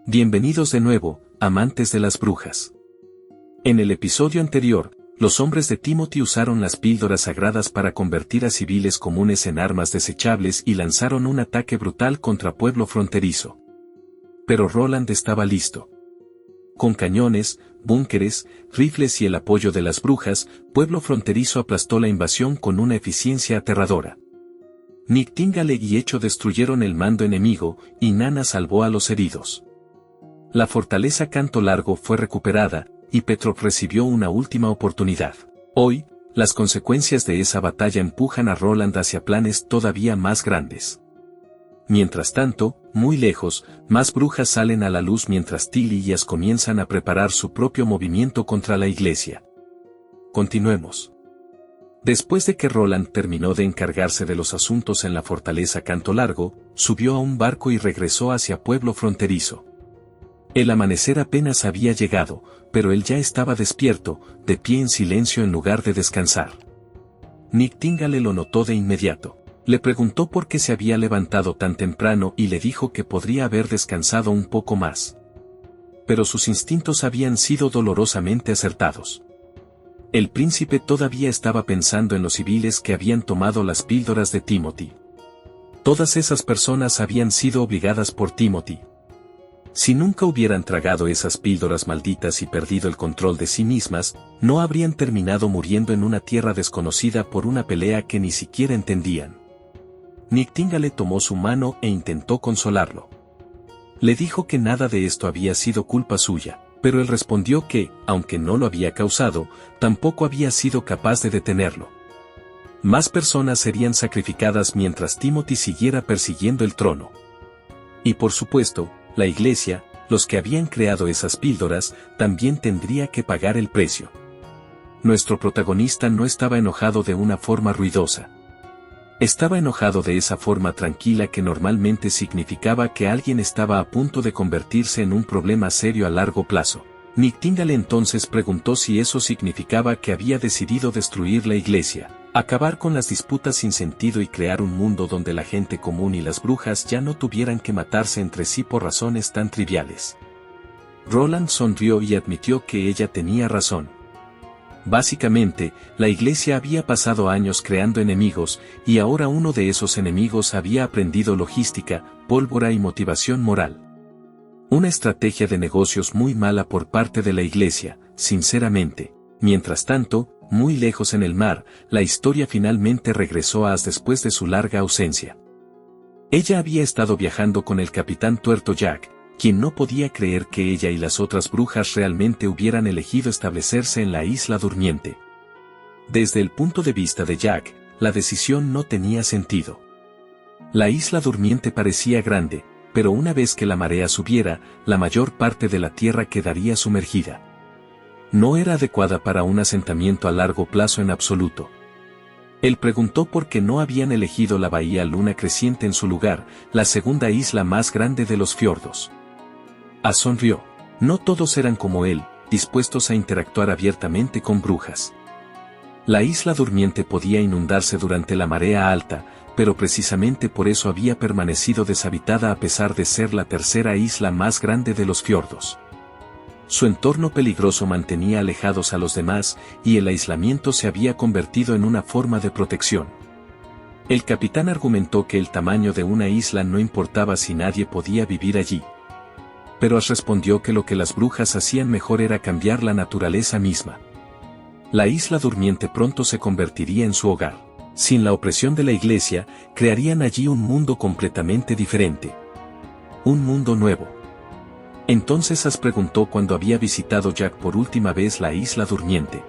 Bienvenidos de nuevo, amantes de las brujas. En el episodio anterior, los hombres de Timothy usaron las píldoras sagradas para convertir a civiles comunes en armas desechables y lanzaron un ataque brutal contra pueblo fronterizo. Pero Roland estaba listo. Con cañones, búnkeres, rifles y el apoyo de las brujas, pueblo fronterizo aplastó la invasión con una eficiencia aterradora. Nictingale y Echo destruyeron el mando enemigo, y Nana salvó a los heridos. La fortaleza Canto Largo fue recuperada, y Petrov recibió una última oportunidad. Hoy, las consecuencias de esa batalla empujan a Roland hacia planes todavía más grandes. Mientras tanto, muy lejos, más brujas salen a la luz mientras Tilly y As comienzan a preparar su propio movimiento contra la iglesia. Continuemos. Después de que Roland terminó de encargarse de los asuntos en la fortaleza Canto Largo, subió a un barco y regresó hacia pueblo fronterizo. El amanecer apenas había llegado, pero él ya estaba despierto, de pie en silencio en lugar de descansar. Nictingale lo notó de inmediato. Le preguntó por qué se había levantado tan temprano y le dijo que podría haber descansado un poco más. Pero sus instintos habían sido dolorosamente acertados. El príncipe todavía estaba pensando en los civiles que habían tomado las píldoras de Timothy. Todas esas personas habían sido obligadas por Timothy. Si nunca hubieran tragado esas píldoras malditas y perdido el control de sí mismas, no habrían terminado muriendo en una tierra desconocida por una pelea que ni siquiera entendían. Nictingale tomó su mano e intentó consolarlo. Le dijo que nada de esto había sido culpa suya, pero él respondió que, aunque no lo había causado, tampoco había sido capaz de detenerlo. Más personas serían sacrificadas mientras Timothy siguiera persiguiendo el trono. Y por supuesto, la iglesia, los que habían creado esas píldoras, también tendría que pagar el precio. Nuestro protagonista no estaba enojado de una forma ruidosa. Estaba enojado de esa forma tranquila que normalmente significaba que alguien estaba a punto de convertirse en un problema serio a largo plazo. Nictingale entonces preguntó si eso significaba que había decidido destruir la iglesia, acabar con las disputas sin sentido y crear un mundo donde la gente común y las brujas ya no tuvieran que matarse entre sí por razones tan triviales. Roland sonrió y admitió que ella tenía razón. Básicamente, la iglesia había pasado años creando enemigos, y ahora uno de esos enemigos había aprendido logística, pólvora y motivación moral. Una estrategia de negocios muy mala por parte de la iglesia, sinceramente. Mientras tanto, muy lejos en el mar, la historia finalmente regresó a As después de su larga ausencia. Ella había estado viajando con el capitán Tuerto Jack, quien no podía creer que ella y las otras brujas realmente hubieran elegido establecerse en la isla durmiente. Desde el punto de vista de Jack, la decisión no tenía sentido. La isla durmiente parecía grande, pero una vez que la marea subiera, la mayor parte de la tierra quedaría sumergida. No era adecuada para un asentamiento a largo plazo en absoluto. Él preguntó por qué no habían elegido la bahía Luna Creciente en su lugar, la segunda isla más grande de los fiordos. As sonrió. No todos eran como él, dispuestos a interactuar abiertamente con brujas. La isla durmiente podía inundarse durante la marea alta, pero precisamente por eso había permanecido deshabitada a pesar de ser la tercera isla más grande de los fiordos. Su entorno peligroso mantenía alejados a los demás, y el aislamiento se había convertido en una forma de protección. El capitán argumentó que el tamaño de una isla no importaba si nadie podía vivir allí. Pero As respondió que lo que las brujas hacían mejor era cambiar la naturaleza misma. La isla durmiente pronto se convertiría en su hogar. Sin la opresión de la iglesia, crearían allí un mundo completamente diferente. Un mundo nuevo. Entonces As preguntó cuándo había visitado Jack por última vez la isla durmiente.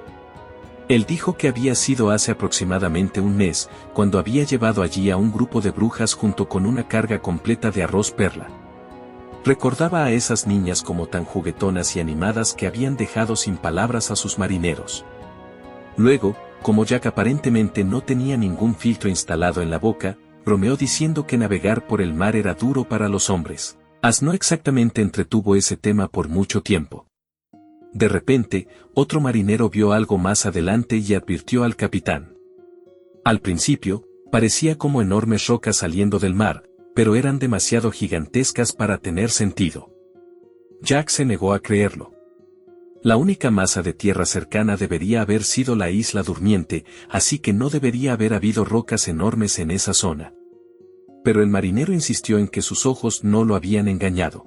Él dijo que había sido hace aproximadamente un mes, cuando había llevado allí a un grupo de brujas junto con una carga completa de arroz perla. Recordaba a esas niñas como tan juguetonas y animadas que habían dejado sin palabras a sus marineros. Luego, como Jack aparentemente no tenía ningún filtro instalado en la boca, bromeó diciendo que navegar por el mar era duro para los hombres. As no exactamente entretuvo ese tema por mucho tiempo. De repente, otro marinero vio algo más adelante y advirtió al capitán. Al principio, parecía como enormes rocas saliendo del mar, pero eran demasiado gigantescas para tener sentido. Jack se negó a creerlo. La única masa de tierra cercana debería haber sido la isla durmiente, así que no debería haber habido rocas enormes en esa zona. Pero el marinero insistió en que sus ojos no lo habían engañado.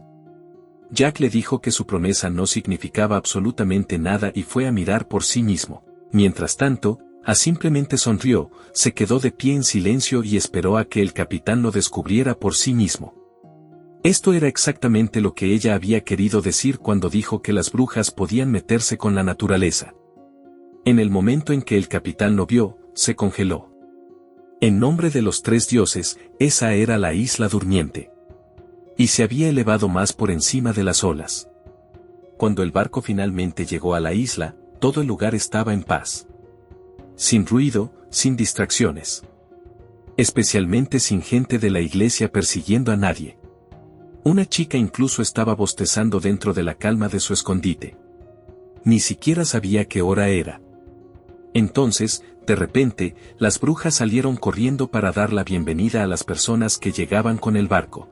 Jack le dijo que su promesa no significaba absolutamente nada y fue a mirar por sí mismo. Mientras tanto, simplemente sonrió, se quedó de pie en silencio y esperó a que el capitán lo descubriera por sí mismo. Esto era exactamente lo que ella había querido decir cuando dijo que las brujas podían meterse con la naturaleza. En el momento en que el capitán lo vio, se congeló. En nombre de los 3 dioses, esa era la isla durmiente. Y se había elevado más por encima de las olas. Cuando el barco finalmente llegó a la isla, todo el lugar estaba en paz. Sin ruido, sin distracciones. Especialmente sin gente de la iglesia persiguiendo a nadie. Una chica incluso estaba bostezando dentro de la calma de su escondite. Ni siquiera sabía qué hora era. Entonces, de repente, las brujas salieron corriendo para dar la bienvenida a las personas que llegaban con el barco.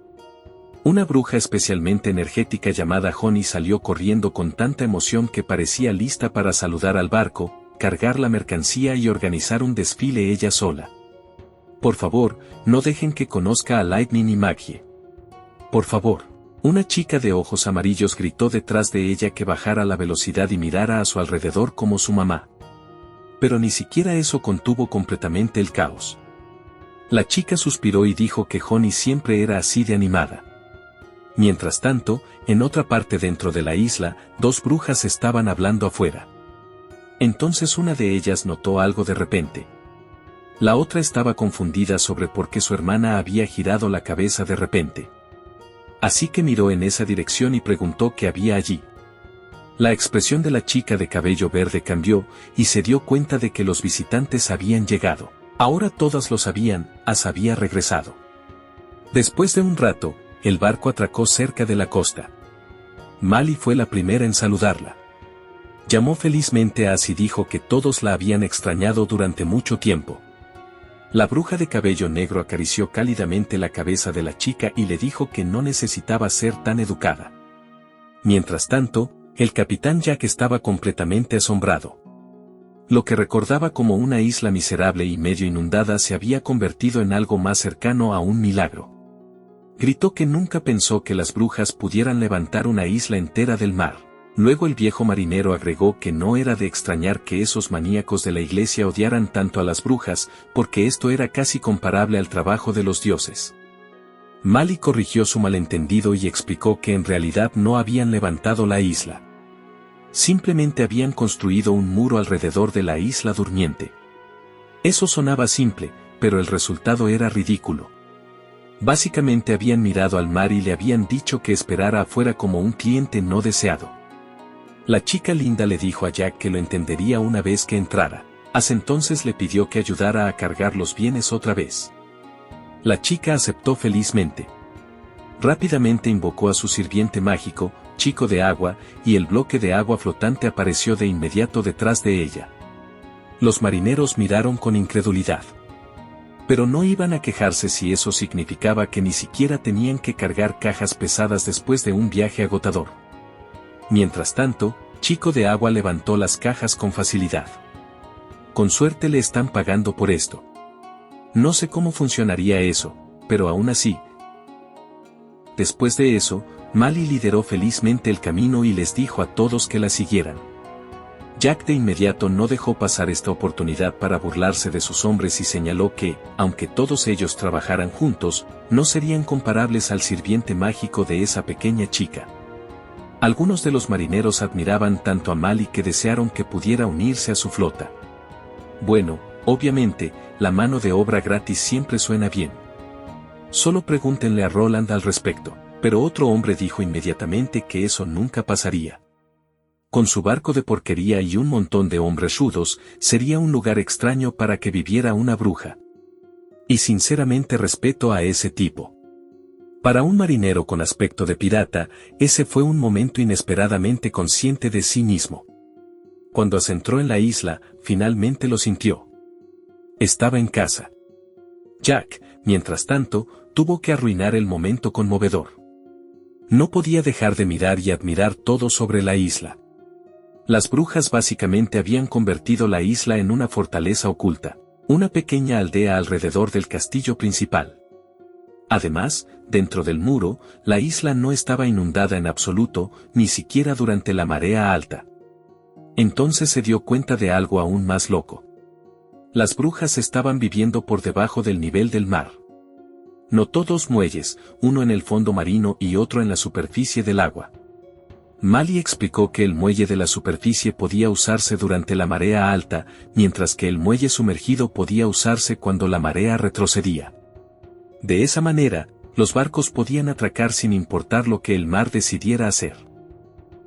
Una bruja especialmente energética llamada Honey salió corriendo con tanta emoción que parecía lista para saludar al barco, cargar la mercancía y organizar un desfile ella sola. Por favor, no dejen que conozca a Lightning y Maggie. Por favor. Una chica de ojos amarillos gritó detrás de ella que bajara la velocidad y mirara a su alrededor como su mamá. Pero ni siquiera eso contuvo completamente el caos. La chica suspiró y dijo que Honey siempre era así de animada. Mientras tanto, en otra parte dentro de la isla, 2 brujas estaban hablando afuera. Entonces una de ellas notó algo de repente. La otra estaba confundida sobre por qué su hermana había girado la cabeza de repente. Así que miró en esa dirección y preguntó qué había allí. La expresión de la chica de cabello verde cambió, y se dio cuenta de que los visitantes habían llegado. Ahora todas lo sabían, había regresado. Después de un rato, el barco atracó cerca de la costa. Mali fue la primera en saludarla. Llamó felizmente a As y dijo que todos la habían extrañado durante mucho tiempo. La bruja de cabello negro acarició cálidamente la cabeza de la chica y le dijo que no necesitaba ser tan educada. Mientras tanto, el capitán Jack estaba completamente asombrado. Lo que recordaba como una isla miserable y medio inundada se había convertido en algo más cercano a un milagro. Gritó que nunca pensó que las brujas pudieran levantar una isla entera del mar. Luego el viejo marinero agregó que no era de extrañar que esos maníacos de la iglesia odiaran tanto a las brujas, porque esto era casi comparable al trabajo de los dioses. Mali corrigió su malentendido y explicó que en realidad no habían levantado la isla. Simplemente habían construido un muro alrededor de la isla durmiente. Eso sonaba simple, pero el resultado era ridículo. Básicamente habían mirado al mar y le habían dicho que esperara afuera como un cliente no deseado. La chica linda le dijo a Jack que lo entendería una vez que entrara. As entonces le pidió que ayudara a cargar los bienes otra vez. La chica aceptó felizmente. Rápidamente invocó a su sirviente mágico, Chico de Agua, y el bloque de agua flotante apareció de inmediato detrás de ella. Los marineros miraron con incredulidad. Pero no iban a quejarse si eso significaba que ni siquiera tenían que cargar cajas pesadas después de un viaje agotador. Mientras tanto, Chico de Agua levantó las cajas con facilidad. Con suerte le están pagando por esto. No sé cómo funcionaría eso, pero aún así. Después de eso, Mali lideró felizmente el camino y les dijo a todos que la siguieran. Jack de inmediato no dejó pasar esta oportunidad para burlarse de sus hombres y señaló que, aunque todos ellos trabajaran juntos, no serían comparables al sirviente mágico de esa pequeña chica. Algunos de los marineros admiraban tanto a Mali que desearon que pudiera unirse a su flota. Bueno, obviamente, la mano de obra gratis siempre suena bien. Solo pregúntenle a Roland al respecto, pero otro hombre dijo inmediatamente que eso nunca pasaría. Con su barco de porquería y un montón de hombres rudos, sería un lugar extraño para que viviera una bruja. Y sinceramente respeto a ese tipo. Para un marinero con aspecto de pirata, ese fue un momento inesperadamente consciente de sí mismo. Cuando se entró en la isla, finalmente lo sintió. Estaba en casa. Jack, mientras tanto, tuvo que arruinar el momento conmovedor. No podía dejar de mirar y admirar todo sobre la isla. Las brujas básicamente habían convertido la isla en una fortaleza oculta, una pequeña aldea alrededor del castillo principal. Además, dentro del muro, la isla no estaba inundada en absoluto, ni siquiera durante la marea alta. Entonces se dio cuenta de algo aún más loco. Las brujas estaban viviendo por debajo del nivel del mar. Notó dos muelles, uno en el fondo marino y otro en la superficie del agua. Mali explicó que el muelle de la superficie podía usarse durante la marea alta, mientras que el muelle sumergido podía usarse cuando la marea retrocedía. De esa manera, los barcos podían atracar sin importar lo que el mar decidiera hacer.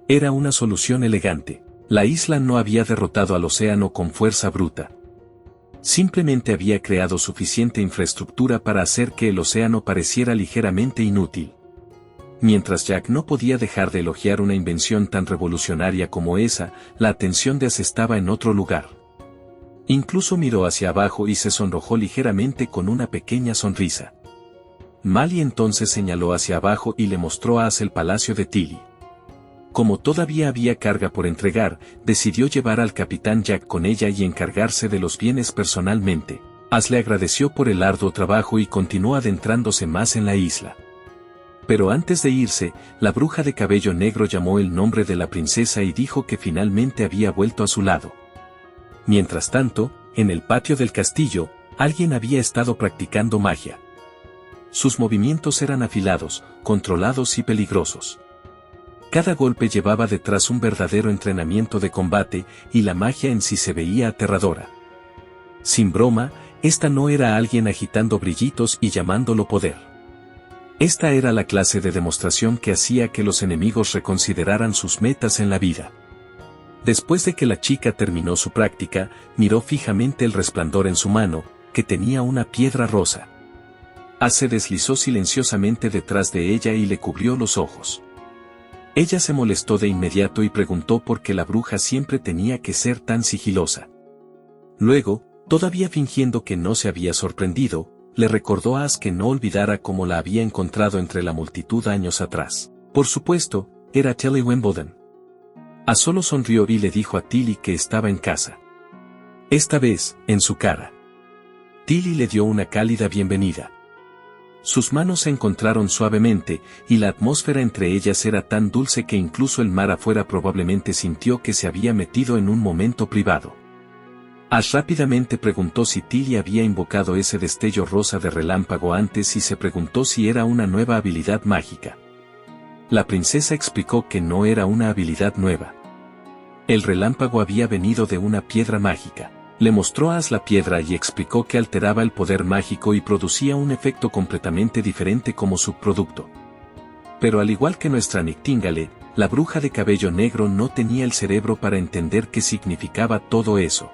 Era una solución elegante. La isla no había derrotado al océano con fuerza bruta. Simplemente había creado suficiente infraestructura para hacer que el océano pareciera ligeramente inútil. Mientras Jack no podía dejar de elogiar una invención tan revolucionaria como esa, la atención de As estaba en otro lugar. Incluso miró hacia abajo y se sonrojó ligeramente con una pequeña sonrisa. Mali entonces señaló hacia abajo y le mostró a As el palacio de Tilly. Como todavía había carga por entregar, decidió llevar al capitán Jack con ella y encargarse de los bienes personalmente. As le agradeció por el arduo trabajo y continuó adentrándose más en la isla. Pero antes de irse, la bruja de cabello negro llamó el nombre de la princesa y dijo que finalmente había vuelto a su lado. Mientras tanto, en el patio del castillo, alguien había estado practicando magia. Sus movimientos eran afilados, controlados y peligrosos. Cada golpe llevaba detrás un verdadero entrenamiento de combate, y la magia en sí se veía aterradora. Sin broma, esta no era alguien agitando brillitos y llamándolo poder. Esta era la clase de demostración que hacía que los enemigos reconsideraran sus metas en la vida. Después de que la chica terminó su práctica, miró fijamente el resplandor en su mano, que tenía una piedra rosa. As se deslizó silenciosamente detrás de ella y le cubrió los ojos. Ella se molestó de inmediato y preguntó por qué la bruja siempre tenía que ser tan sigilosa. Luego, todavía fingiendo que no se había sorprendido, le recordó a As que no olvidara cómo la había encontrado entre la multitud años atrás. Por supuesto, era Tilly Wimbledon. As solo sonrió y le dijo a Tilly que estaba en casa. Esta vez, en su cara. Tilly le dio una cálida bienvenida. Sus manos se encontraron suavemente, y la atmósfera entre ellas era tan dulce que incluso el mar afuera probablemente sintió que se había metido en un momento privado. As rápidamente preguntó si Tilly había invocado ese destello rosa de relámpago antes y se preguntó si era una nueva habilidad mágica. La princesa explicó que no era una habilidad nueva. El relámpago había venido de una piedra mágica. Le mostró a As la piedra y explicó que alteraba el poder mágico y producía un efecto completamente diferente como subproducto. Pero al igual que nuestra Nightingale, la bruja de cabello negro no tenía el cerebro para entender qué significaba todo eso.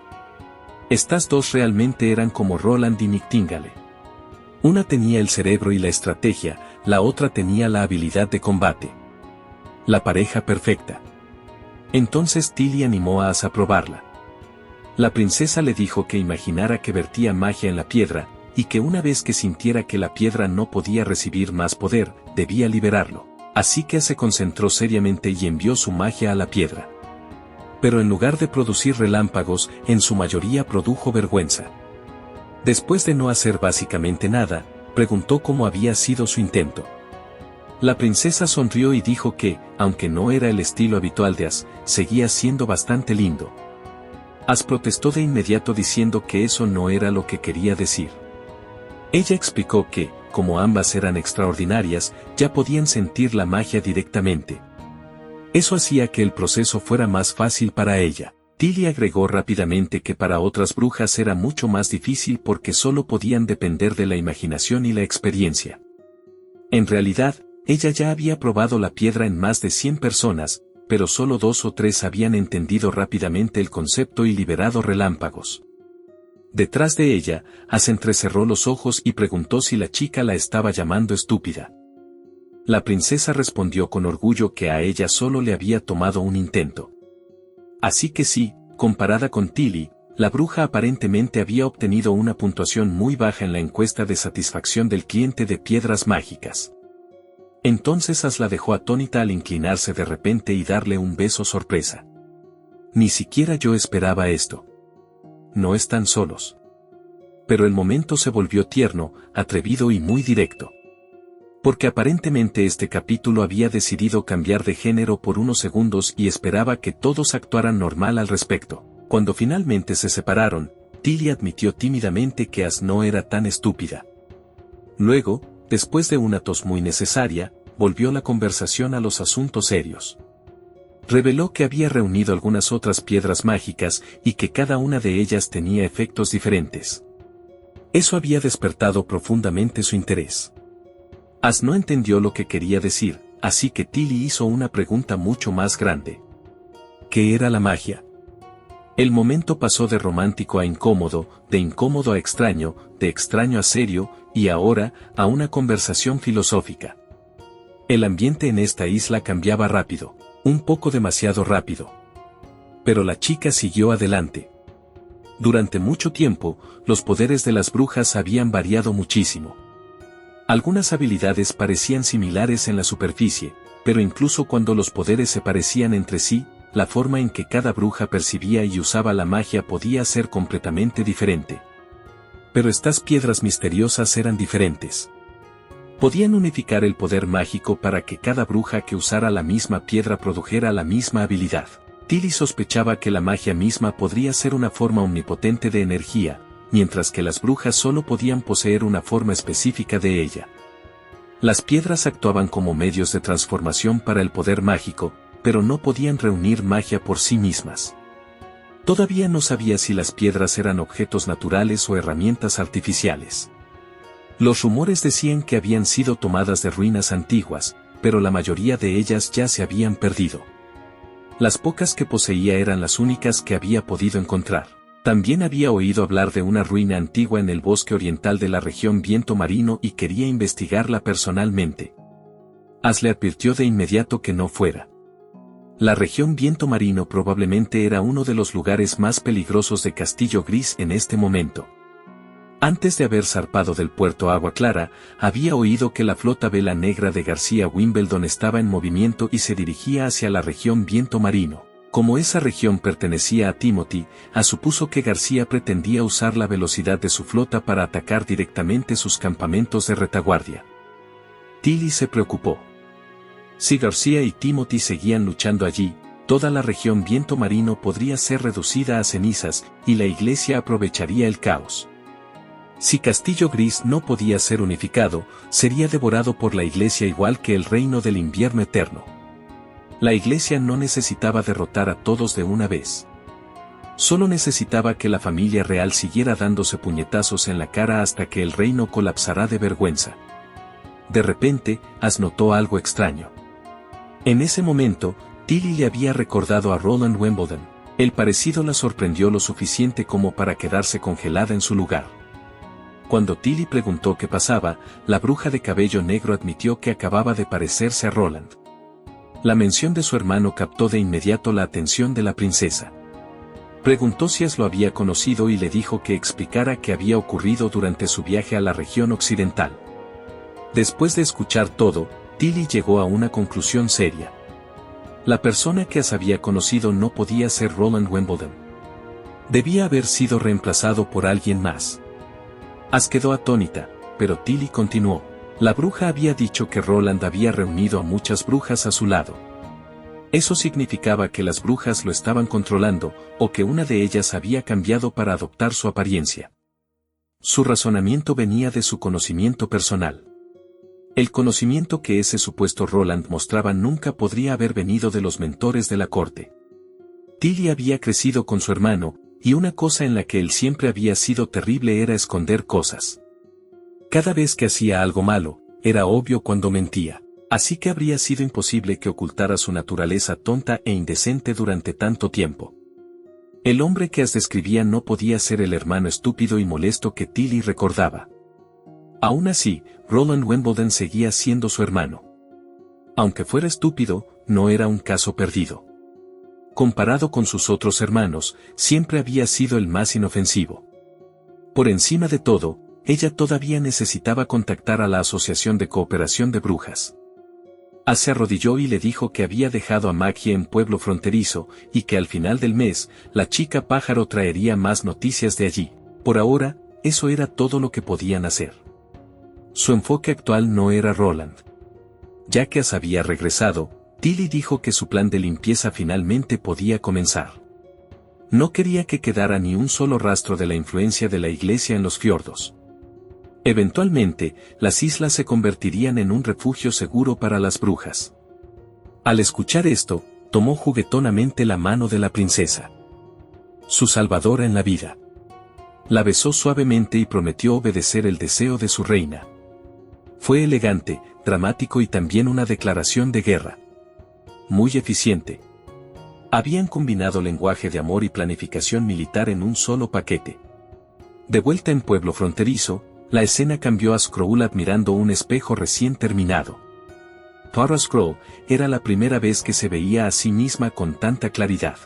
Estas dos realmente eran como Roland y Nightingale. Una tenía el cerebro y la estrategia, la otra tenía la habilidad de combate. La pareja perfecta. Entonces Tilly animó a As a probarla. La princesa le dijo que imaginara que vertía magia en la piedra, y que una vez que sintiera que la piedra no podía recibir más poder, debía liberarlo. Así que se concentró seriamente y envió su magia a la piedra. Pero en lugar de producir relámpagos, en su mayoría produjo vergüenza. Después de no hacer básicamente nada, preguntó cómo había sido su intento. La princesa sonrió y dijo que, aunque no era el estilo habitual de As, seguía siendo bastante lindo. As protestó de inmediato diciendo que eso no era lo que quería decir. Ella explicó que, como ambas eran extraordinarias, ya podían sentir la magia directamente. Eso hacía que el proceso fuera más fácil para ella. Tilly agregó rápidamente que para otras brujas era mucho más difícil porque solo podían depender de la imaginación y la experiencia. En realidad, ella ya había probado la piedra en más de 100 personas, pero solo 2 o 3 habían entendido rápidamente el concepto y liberado relámpagos. Detrás de ella, As entrecerró los ojos y preguntó si la chica la estaba llamando estúpida. La princesa respondió con orgullo que a ella solo le había tomado un intento. Así que sí, comparada con Tilly, la bruja aparentemente había obtenido una puntuación muy baja en la encuesta de satisfacción del cliente de piedras mágicas. Entonces As la dejó atónita al inclinarse de repente y darle un beso sorpresa. Ni siquiera yo esperaba esto. No están solos. Pero el momento se volvió tierno, atrevido y muy directo. Porque aparentemente este capítulo había decidido cambiar de género por unos segundos y esperaba que todos actuaran normal al respecto. Cuando finalmente se separaron, Tilly admitió tímidamente que As no era tan estúpida. Luego, después de una tos muy necesaria, volvió la conversación a los asuntos serios. Reveló que había reunido algunas otras piedras mágicas y que cada una de ellas tenía efectos diferentes. Eso había despertado profundamente su interés. As no entendió lo que quería decir, así que Tilly hizo una pregunta mucho más grande. ¿Qué era la magia? El momento pasó de romántico a incómodo, de incómodo a extraño, de extraño a serio, y ahora, a una conversación filosófica. El ambiente en esta isla cambiaba rápido, un poco demasiado rápido. Pero la chica siguió adelante. Durante mucho tiempo, los poderes de las brujas habían variado muchísimo. Algunas habilidades parecían similares en la superficie, pero incluso cuando los poderes se parecían entre sí, la forma en que cada bruja percibía y usaba la magia podía ser completamente diferente. Pero estas piedras misteriosas eran diferentes. Podían unificar el poder mágico para que cada bruja que usara la misma piedra produjera la misma habilidad. Tilly sospechaba que la magia misma podría ser una forma omnipotente de energía, mientras que las brujas solo podían poseer una forma específica de ella. Las piedras actuaban como medios de transformación para el poder mágico, pero no podían reunir magia por sí mismas. Todavía no sabía si las piedras eran objetos naturales o herramientas artificiales. Los rumores decían que habían sido tomadas de ruinas antiguas, pero la mayoría de ellas ya se habían perdido. Las pocas que poseía eran las únicas que había podido encontrar. También había oído hablar de una ruina antigua en el bosque oriental de la región Viento Marino y quería investigarla personalmente. As le advirtió de inmediato que no fuera. La región Viento Marino probablemente era uno de los lugares más peligrosos de Castillo Gris en este momento. Antes de haber zarpado del puerto Agua Clara, había oído que la flota vela negra de García Wimbledon estaba en movimiento y se dirigía hacia la región Viento Marino. Como esa región pertenecía a Timothy, supuso que García pretendía usar la velocidad de su flota para atacar directamente sus campamentos de retaguardia. Tilly se preocupó. Si García y Timothy seguían luchando allí, toda la región Viento Marino podría ser reducida a cenizas, y la iglesia aprovecharía el caos. Si Castillo Gris no podía ser unificado, sería devorado por la iglesia igual que el reino del invierno eterno. La iglesia no necesitaba derrotar a todos de una vez. Solo necesitaba que la familia real siguiera dándose puñetazos en la cara hasta que el reino colapsará de vergüenza. De repente, As notó algo extraño. En ese momento, Tilly le había recordado a Roland Wimbledon. El parecido la sorprendió lo suficiente como para quedarse congelada en su lugar. Cuando Tilly preguntó qué pasaba, la bruja de cabello negro admitió que acababa de parecerse a Roland. La mención de su hermano captó de inmediato la atención de la princesa. Preguntó si As lo había conocido y le dijo que explicara qué había ocurrido durante su viaje a la región occidental. Después de escuchar todo, Tilly llegó a una conclusión seria. La persona que As había conocido no podía ser Roland Wimbledon. Debía haber sido reemplazado por alguien más. As quedó atónita, pero Tilly continuó. La bruja había dicho que Roland había reunido a muchas brujas a su lado. Eso significaba que las brujas lo estaban controlando, o que una de ellas había cambiado para adoptar su apariencia. Su razonamiento venía de su conocimiento personal. El conocimiento que ese supuesto Roland mostraba nunca podría haber venido de los mentores de la corte. Tilly había crecido con su hermano, y una cosa en la que él siempre había sido terrible era esconder cosas. Cada vez que hacía algo malo, era obvio cuando mentía. Así que habría sido imposible que ocultara su naturaleza tonta e indecente durante tanto tiempo. El hombre que As describía no podía ser el hermano estúpido y molesto que Tilly recordaba. Aún así, Roland Wimbledon seguía siendo su hermano. Aunque fuera estúpido, no era un caso perdido. Comparado con sus otros hermanos, siempre había sido el más inofensivo. Por encima de todo, ella todavía necesitaba contactar a la Asociación de Cooperación de Brujas. Se arrodilló y le dijo que había dejado a Maggie en pueblo fronterizo, y que al final del mes, la chica pájaro traería más noticias de allí. Por ahora, eso era todo lo que podían hacer. Su enfoque actual no era Roland. Ya que había regresado, Tilly dijo que su plan de limpieza finalmente podía comenzar. No quería que quedara ni un solo rastro de la influencia de la iglesia en los fiordos. Eventualmente, las islas se convertirían en un refugio seguro para las brujas. Al escuchar esto, tomó juguetonamente la mano de la princesa. Su salvadora en la vida. La besó suavemente y prometió obedecer el deseo de su reina. Fue elegante, dramático y también una declaración de guerra. Muy eficiente. Habían combinado lenguaje de amor y planificación militar en un solo paquete. De vuelta en pueblo fronterizo, la escena cambió a Skrull admirando un espejo recién terminado. Para Skrull, era la primera vez que se veía a sí misma con tanta claridad.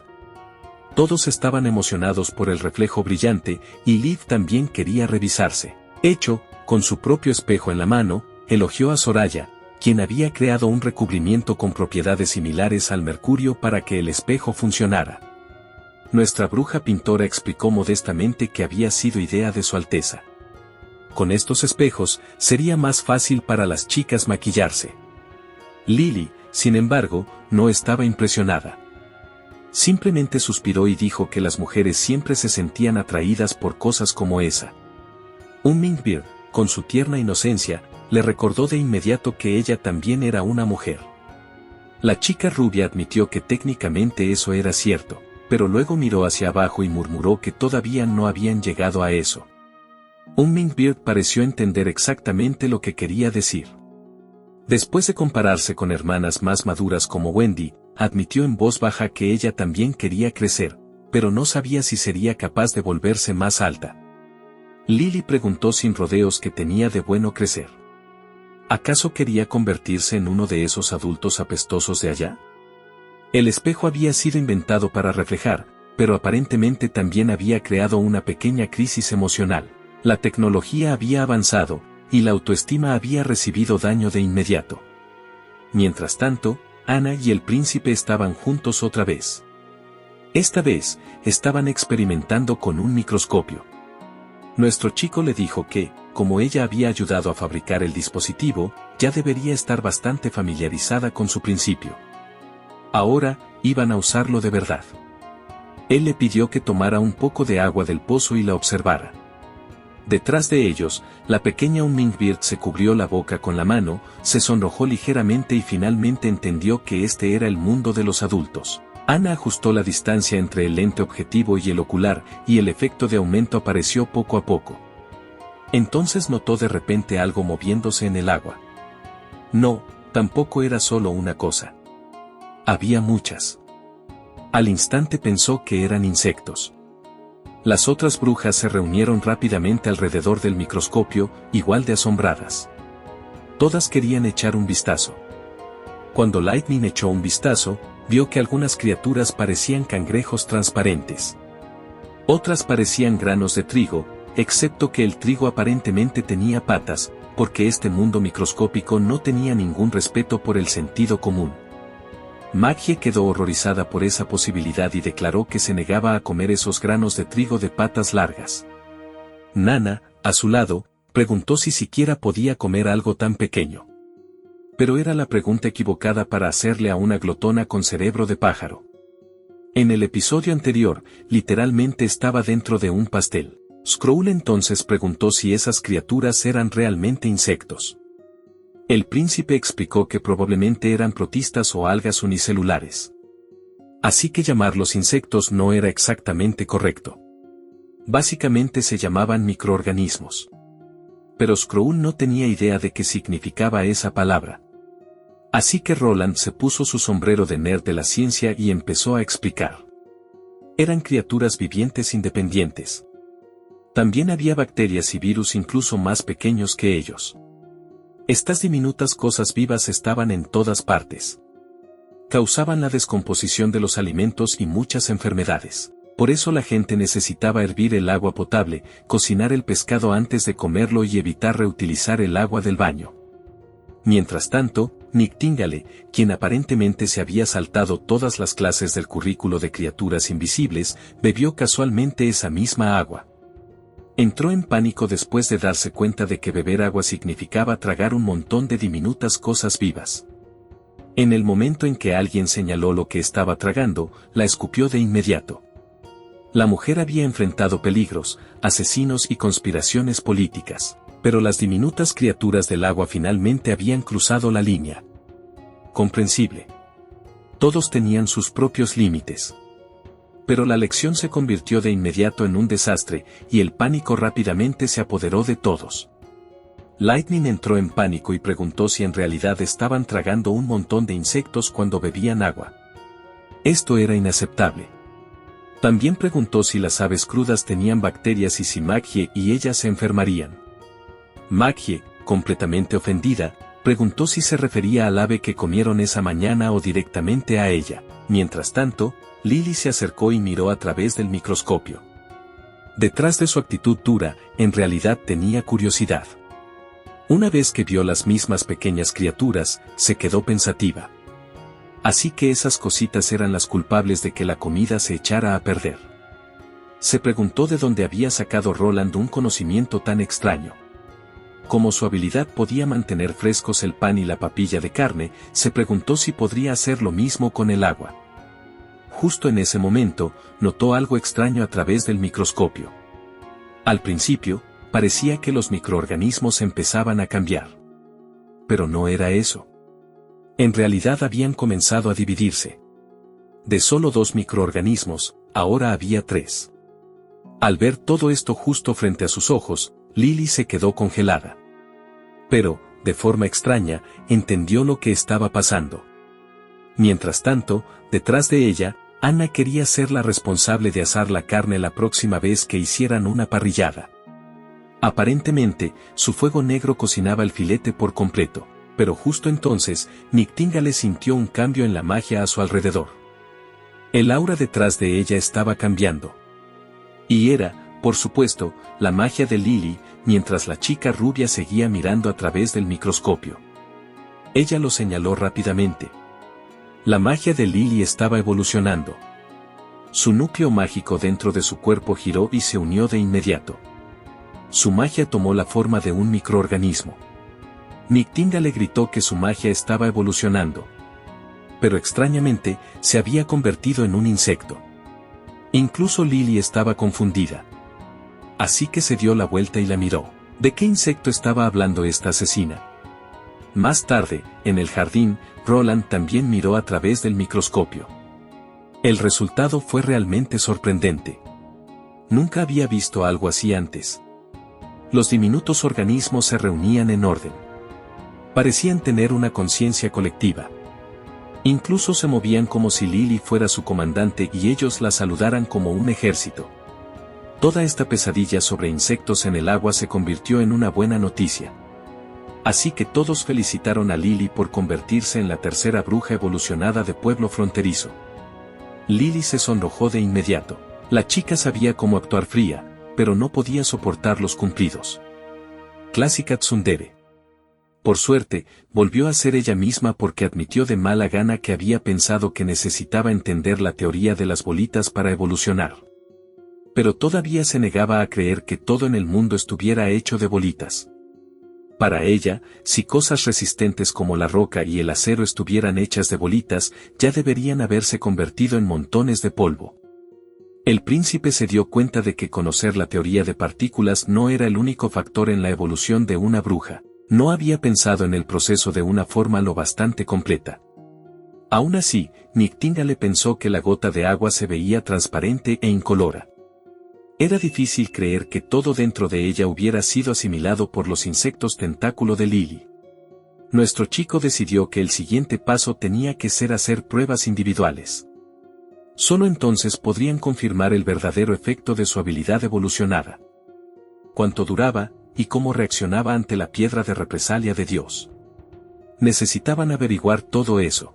Todos estaban emocionados por el reflejo brillante, y Liv también quería revisarse. Hecho, con su propio espejo en la mano, elogió a Soraya, quien había creado un recubrimiento con propiedades similares al mercurio para que el espejo funcionara. Nuestra bruja pintora explicó modestamente que había sido idea de Su Alteza. Con estos espejos, sería más fácil para las chicas maquillarse. Lily, sin embargo, no estaba impresionada. Simplemente suspiró y dijo que las mujeres siempre se sentían atraídas por cosas como esa. Un Minkbeard, con su tierna inocencia, le recordó de inmediato que ella también era una mujer. La chica rubia admitió que técnicamente eso era cierto, pero luego miró hacia abajo y murmuró que todavía no habían llegado a eso. Un Minkbeard pareció entender exactamente lo que quería decir. Después de compararse con hermanas más maduras como Wendy, admitió en voz baja que ella también quería crecer, pero no sabía si sería capaz de volverse más alta. Lily preguntó sin rodeos qué tenía de bueno crecer. ¿Acaso quería convertirse en uno de esos adultos apestosos de allá? El espejo había sido inventado para reflejar, pero aparentemente también había creado una pequeña crisis emocional. La tecnología había avanzado, y la autoestima había recibido daño de inmediato. Mientras tanto, Anna y el príncipe estaban juntos otra vez. Esta vez, estaban experimentando con un microscopio. Nuestro chico le dijo que, como ella había ayudado a fabricar el dispositivo, ya debería estar bastante familiarizada con su principio. Ahora, iban a usarlo de verdad. Él le pidió que tomara un poco de agua del pozo y la observara. Detrás de ellos, la pequeña Minkbeard se cubrió la boca con la mano, se sonrojó ligeramente y finalmente entendió que este era el mundo de los adultos. Anna ajustó la distancia entre el lente objetivo y el ocular, y el efecto de aumento apareció poco a poco. Entonces notó de repente algo moviéndose en el agua. No, tampoco era solo una cosa. Había muchas. Al instante pensó que eran insectos. Las otras brujas se reunieron rápidamente alrededor del microscopio, igual de asombradas. Todas querían echar un vistazo. Cuando Lightning echó un vistazo, vio que algunas criaturas parecían cangrejos transparentes. Otras parecían granos de trigo, excepto que el trigo aparentemente tenía patas, porque este mundo microscópico no tenía ningún respeto por el sentido común. Maggie quedó horrorizada por esa posibilidad y declaró que se negaba a comer esos granos de trigo de patas largas. Nana, a su lado, preguntó si siquiera podía comer algo tan pequeño. Pero era la pregunta equivocada para hacerle a una glotona con cerebro de pájaro. En el episodio anterior, literalmente estaba dentro de un pastel. Skrull entonces preguntó si esas criaturas eran realmente insectos. El príncipe explicó que probablemente eran protistas o algas unicelulares. Así que llamarlos insectos no era exactamente correcto. Básicamente se llamaban microorganismos. Pero Skrull no tenía idea de qué significaba esa palabra. Así que Roland se puso su sombrero de nerd de la ciencia y empezó a explicar. Eran criaturas vivientes independientes. También había bacterias y virus incluso más pequeños que ellos. Estas diminutas cosas vivas estaban en todas partes. Causaban la descomposición de los alimentos y muchas enfermedades. Por eso la gente necesitaba hervir el agua potable, cocinar el pescado antes de comerlo y evitar reutilizar el agua del baño. Mientras tanto, Nightingale, quien aparentemente se había saltado todas las clases del currículo de criaturas invisibles, bebió casualmente esa misma agua. Entró en pánico después de darse cuenta de que beber agua significaba tragar un montón de diminutas cosas vivas. En el momento en que alguien señaló lo que estaba tragando, la escupió de inmediato. La mujer había enfrentado peligros, asesinos y conspiraciones políticas, pero las diminutas criaturas del agua finalmente habían cruzado la línea. Comprensible. Todos tenían sus propios límites. Pero la lección se convirtió de inmediato en un desastre, y el pánico rápidamente se apoderó de todos. Lightning entró en pánico y preguntó si en realidad estaban tragando un montón de insectos cuando bebían agua. Esto era inaceptable. También preguntó si las aves crudas tenían bacterias y si Maggie y ella se enfermarían. Maggie, completamente ofendida, preguntó si se refería al ave que comieron esa mañana o directamente a ella. Mientras tanto, Lily se acercó y miró a través del microscopio. Detrás de su actitud dura, en realidad tenía curiosidad. Una vez que vio las mismas pequeñas criaturas, se quedó pensativa. Así que esas cositas eran las culpables de que la comida se echara a perder. Se preguntó de dónde había sacado Roland un conocimiento tan extraño. Como su habilidad podía mantener frescos el pan y la papilla de carne, se preguntó si podría hacer lo mismo con el agua. Justo en ese momento, notó algo extraño a través del microscopio. Al principio, parecía que los microorganismos empezaban a cambiar. Pero no era eso. En realidad habían comenzado a dividirse. De solo 2 microorganismos, ahora había 3. Al ver todo esto justo frente a sus ojos, Lily se quedó congelada. Pero, de forma extraña, entendió lo que estaba pasando. Mientras tanto, detrás de ella, Anna quería ser la responsable de asar la carne la próxima vez que hicieran una parrillada. Aparentemente, su fuego negro cocinaba el filete por completo, pero justo entonces, Nightingale sintió un cambio en la magia a su alrededor. El aura detrás de ella estaba cambiando. Y era, por supuesto, la magia de Lily, mientras la chica rubia seguía mirando a través del microscopio. Ella lo señaló rápidamente. La magia de Lily estaba evolucionando. Su núcleo mágico dentro de su cuerpo giró y se unió de inmediato. Su magia tomó la forma de un microorganismo. Nightingale gritó que su magia estaba evolucionando. Pero extrañamente, se había convertido en un insecto. Incluso Lily estaba confundida. Así que se dio la vuelta y la miró. ¿De qué insecto estaba hablando esta asesina? Más tarde, en el jardín, Roland también miró a través del microscopio. El resultado fue realmente sorprendente. Nunca había visto algo así antes. Los diminutos organismos se reunían en orden. Parecían tener una conciencia colectiva. Incluso se movían como si Lily fuera su comandante y ellos la saludaran como un ejército. Toda esta pesadilla sobre insectos en el agua se convirtió en una buena noticia. Así que todos felicitaron a Lily por convertirse en la tercera bruja evolucionada de Pueblo Fronterizo. Lily se sonrojó de inmediato. La chica sabía cómo actuar fría, pero no podía soportar los cumplidos. Clásica tsundere. Por suerte, volvió a ser ella misma porque admitió de mala gana que había pensado que necesitaba entender la teoría de las bolitas para evolucionar. Pero todavía se negaba a creer que todo en el mundo estuviera hecho de bolitas. Para ella, si cosas resistentes como la roca y el acero estuvieran hechas de bolitas, ya deberían haberse convertido en montones de polvo. El príncipe se dio cuenta de que conocer la teoría de partículas no era el único factor en la evolución de una bruja. No había pensado en el proceso de una forma lo bastante completa. Aún así, Nightingale pensó que la gota de agua se veía transparente e incolora. Era difícil creer que todo dentro de ella hubiera sido asimilado por los insectos tentáculo de Lily. Nuestro chico decidió que el siguiente paso tenía que ser hacer pruebas individuales. Solo entonces podrían confirmar el verdadero efecto de su habilidad evolucionada. Cuánto duraba, y cómo reaccionaba ante la piedra de represalia de Dios. Necesitaban averiguar todo eso.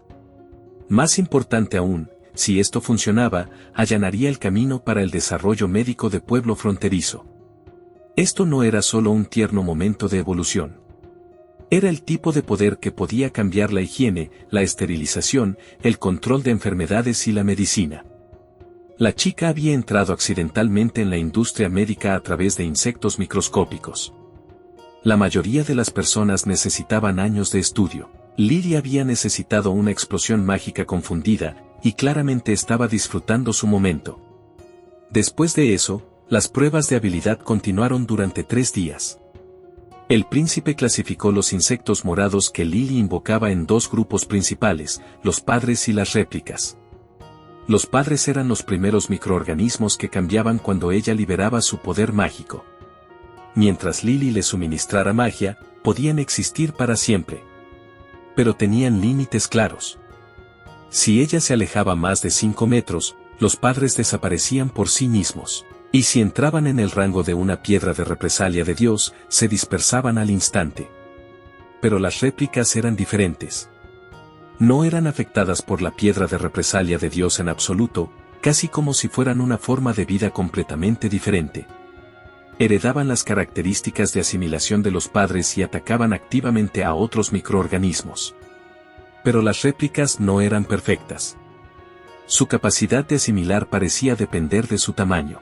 Más importante aún, si esto funcionaba, allanaría el camino para el desarrollo médico de Pueblo Fronterizo. Esto no era solo un tierno momento de evolución. Era el tipo de poder que podía cambiar la higiene, la esterilización, el control de enfermedades y la medicina. La chica había entrado accidentalmente en la industria médica a través de insectos microscópicos. La mayoría de las personas necesitaban años de estudio. Lily había necesitado una explosión mágica confundida, y claramente estaba disfrutando su momento. Después de eso, las pruebas de habilidad continuaron durante 3 días. El príncipe clasificó los insectos morados que Lily invocaba en 2 grupos principales, los padres y las réplicas. Los padres eran los primeros microorganismos que cambiaban cuando ella liberaba su poder mágico. Mientras Lily les suministrara magia, podían existir para siempre. Pero tenían límites claros. Si ella se alejaba más de 5 metros, los padres desaparecían por sí mismos. Y si entraban en el rango de una piedra de represalia de Dios, se dispersaban al instante. Pero las réplicas eran diferentes. No eran afectadas por la piedra de represalia de Dios en absoluto, casi como si fueran una forma de vida completamente diferente. Heredaban las características de asimilación de los padres y atacaban activamente a otros microorganismos. Pero las réplicas no eran perfectas. Su capacidad de asimilar parecía depender de su tamaño.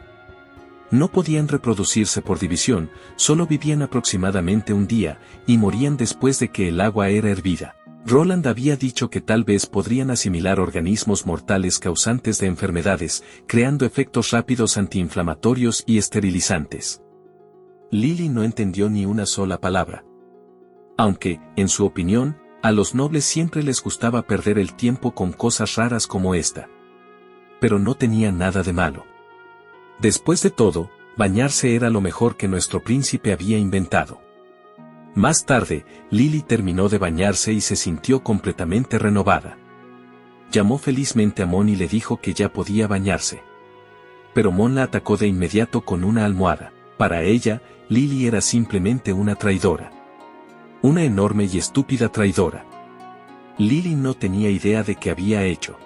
No podían reproducirse por división, solo vivían aproximadamente un día, y morían después de que el agua era hervida. Roland había dicho que tal vez podrían asimilar organismos mortales causantes de enfermedades, creando efectos rápidos antiinflamatorios y esterilizantes. Lily no entendió ni una sola palabra. Aunque, en su opinión, a los nobles siempre les gustaba perder el tiempo con cosas raras como esta. Pero no tenía nada de malo. Después de todo, bañarse era lo mejor que nuestro príncipe había inventado. Más tarde, Lily terminó de bañarse y se sintió completamente renovada. Llamó felizmente a Mon y le dijo que ya podía bañarse. Pero Mon la atacó de inmediato con una almohada. Para ella, Lily era simplemente una traidora. Una enorme y estúpida traidora. Lily no tenía idea de qué había hecho.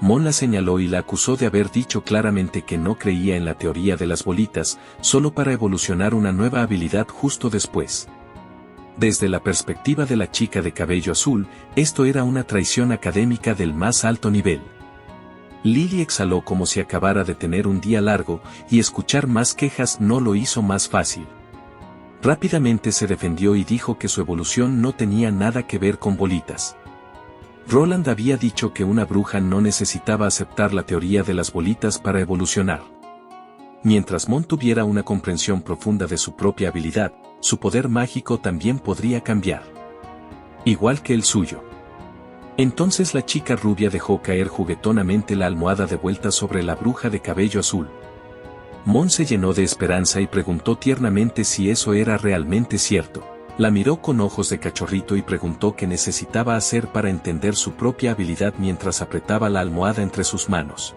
Mon la señaló y la acusó de haber dicho claramente que no creía en la teoría de las bolitas, solo para evolucionar una nueva habilidad justo después. Desde la perspectiva de la chica de cabello azul, esto era una traición académica del más alto nivel. Lily exhaló como si acabara de tener un día largo, y escuchar más quejas no lo hizo más fácil. Rápidamente se defendió y dijo que su evolución no tenía nada que ver con bolitas. Roland había dicho que una bruja no necesitaba aceptar la teoría de las bolitas para evolucionar. Mientras Mon tuviera una comprensión profunda de su propia habilidad, su poder mágico también podría cambiar. Igual que el suyo. Entonces la chica rubia dejó caer juguetonamente la almohada de vuelta sobre la bruja de cabello azul. Mon se llenó de esperanza y preguntó tiernamente si eso era realmente cierto. La miró con ojos de cachorrito y preguntó qué necesitaba hacer para entender su propia habilidad mientras apretaba la almohada entre sus manos.